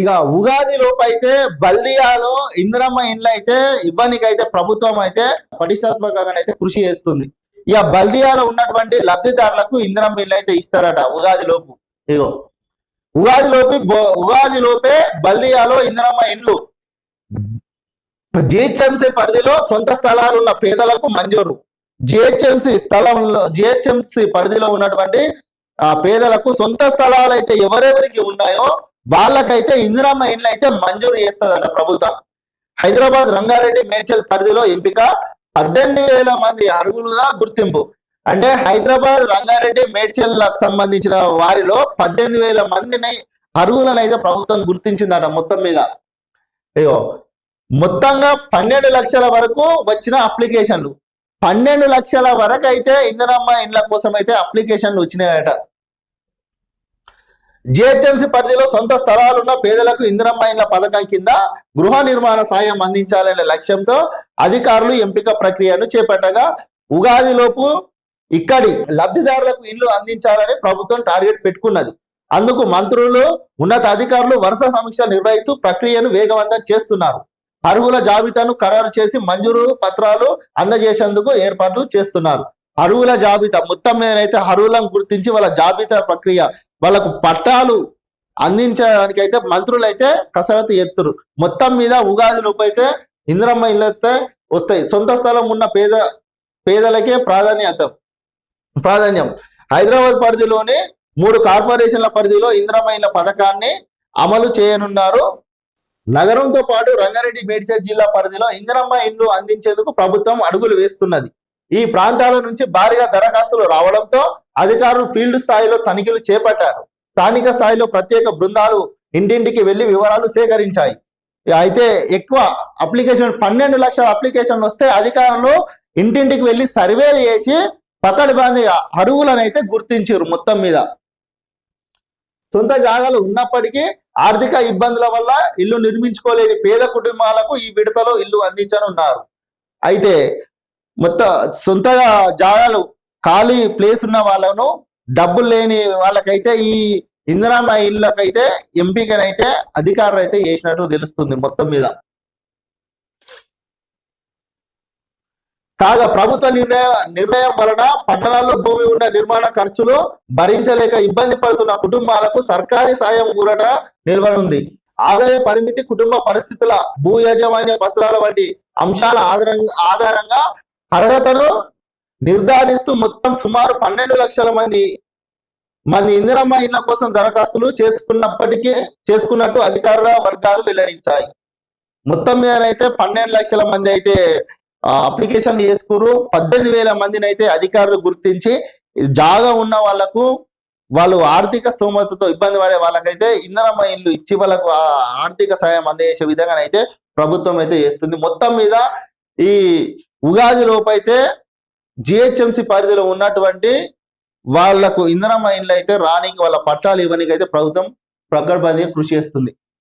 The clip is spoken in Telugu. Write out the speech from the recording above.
ఇక ఉగాది లోపు అయితే బల్దియాలో ఇందిరమ్మ ఇండ్లు అయితే ఇవ్వనికైతే ప్రభుత్వం అయితే పటిష్టాత్మకంగా అయితే కృషి చేస్తుంది. ఇక బల్దియాలో ఉన్నటువంటి లబ్ధిదారులకు ఇందిరమ్మ ఇండ్లు అయితే ఇస్తారట ఉగాది లోపు. ఇగో ఉగాది లోపే బల్దియాలో ఇందిరమ్మ ఇండ్లు జిహెచ్ఎంసీ పరిధిలో సొంత స్థలాలు ఉన్న పేదలకు మంజూరు. జిహెచ్ఎంసీ పరిధిలో ఉన్నటువంటి పేదలకు సొంత స్థలాలు అయితే ఎవరెవరికి ఉన్నాయో వాళ్ళకైతే ఇందిరమ్మ ఇండ్లు అయితే మంజూరు చేస్తుందట ప్రభుత్వం. హైదరాబాద్ రంగారెడ్డి మేడ్చల్ పరిధిలో ఎంపిక 18,000 మంది అర్హులుగా గుర్తింపు. అంటే హైదరాబాద్ రంగారెడ్డి మేడ్చల్లకు సంబంధించిన వారిలో 18,000 మందిని అర్హులనైతే ప్రభుత్వం గుర్తించిందట మొత్తం మీద. అయ్యో మొత్తంగా 12 లక్షల వరకు వచ్చిన అప్లికేషన్లు, 12 లక్షల వరకు అయితే ఇందిరమ్మ ఇండ్ల కోసం అయితే అప్లికేషన్లు వచ్చినాయట. జిహెచ్ఎంసీ పరిధిలో సొంత స్థలాలున్న పేదలకు ఇందిరమ్మ ఇండ్ల పథకం కింద గృహ నిర్మాణ సాయం అందించాలనే లక్ష్యంతో అధికారులు ఎంపిక ప్రక్రియను చేపట్టగా ఉగాది లోపు ఇక్కడి లబ్ధిదారులకు ఇల్లు అందించాలని ప్రభుత్వం టార్గెట్ పెట్టుకున్నది. అందుకు మంత్రులు, ఉన్నత అధికారులు వరుస సమీక్షలు నిర్వహిస్తూ ప్రక్రియను వేగవంతం చేస్తున్నారు. అర్హుల జాబితాను ఖరారు చేసి మంజూరు పత్రాలు అందజేసేందుకు ఏర్పాట్లు చేస్తున్నారు. అర్హుల జాబితా మొత్తం మీదనైతే అర్హులను గుర్తించి వాళ్ళ జాబితా ప్రక్రియ, వాళ్ళకు పట్టాలు అందించడానికి అయితే మంత్రులు అయితే కసరత్తు ఎత్తురు. మొత్తం మీద ఉగాది లోపు అయితే ఇందిరమ్మ ఇల్లు అయితే వస్తాయి. సొంత స్థలం ఉన్న పేదలకే ప్రాధాన్యం. హైదరాబాద్ పరిధిలోని 3 కార్పొరేషన్ల పరిధిలో ఇందిరమ్మ ఇళ్ల పథకాన్ని అమలు చేయనున్నారు. నగరంతో పాటు రంగారెడ్డి మేడ్చల్ జిల్లా పరిధిలో ఇందిరమ్మ ఇండ్లు అందించేందుకు ప్రభుత్వం అడుగులు వేస్తున్నది. ఈ ప్రాంతాల నుంచి భారీగా దరఖాస్తులు రావడంతో అధికారులు ఫీల్డ్ స్థాయిలో తనిఖీలు చేపట్టారు. స్థానిక స్థాయిలో ప్రత్యేక బృందాలు ఇంటింటికి వెళ్లి వివరాలు సేకరించాయి. అయితే ఎక్కువ అప్లికేషన్ 12 లక్షల అప్లికేషన్లు వస్తే అధికారులు ఇంటింటికి వెళ్లి సర్వేలు చేసి పకడ్బందీగా అర్హులను అయితే గుర్తించారు. మొత్తం మీద సొంత జాగాలు ఉన్నప్పటికీ ఆర్థిక ఇబ్బందుల వల్ల ఇల్లు నిర్మించుకోలేని పేద కుటుంబాలకు ఈ విడతలో ఇల్లు అందించనున్నారు. అయితే మొత్తం సొంత జాగాలు ఖాళీ ప్లేస్ ఉన్న వాళ్ళను, డబ్బులు లేని వాళ్ళకైతే ఈ ఇందిరమ్మ ఇళ్ళకైతే ఎంపికనైతే అధికారులు అయితే చేసినట్టు తెలుస్తుంది. మొత్తం మీద కాగా ప్రభుత్వ నిర్ణయం వలన పట్టణాల్లో భూమి ఉన్న నిర్మాణ ఖర్చులు భరించలేక ఇబ్బంది పడుతున్న కుటుంబాలకు సర్కారీ సాయం ఊరట నిల్వనుంది. ఆదాయ పరిమితి, కుటుంబ పరిస్థితుల, భూ యాజమాన్య పత్రాల వంటి అంశాల ఆధారంగా అర్హతను నిర్ధారిస్తూ మొత్తం సుమారు 12 లక్షల మంది ఇందిరమ్మ ఇళ్ల కోసం దరఖాస్తులు చేసుకున్నట్టు అధికార వర్గాలు వెల్లడించాయి. మొత్తం మీదనైతే 12 లక్షల మంది అయితే అప్లికేషన్ చేసుకురు. 18,000 మందిని అయితే అధికారులు గుర్తించి జాగా ఉన్న వాళ్లకు, వాళ్ళు ఆర్థిక స్తోమతతో ఇబ్బంది పడే వాళ్ళకైతే ఇందిరమ్మ ఇల్లు ఇచ్చి వాళ్ళకు ఆర్థిక సాయం అందజేసే విధంగా అయితే ప్రభుత్వం అయితే చేస్తుంది. మొత్తం మీద ఈ ఉగాది లోపు అయితే జిహెచ్ఎంసీ పరిధిలో ఉన్నటువంటి వాళ్లకు ఇందిరమ్మ ఇండ్లు అయితే రానికి, వాళ్ళ పట్టాలు ఇవ్వడానికి అయితే ప్రభుత్వం ప్రగల్భాంగా కృషి చేస్తుంది.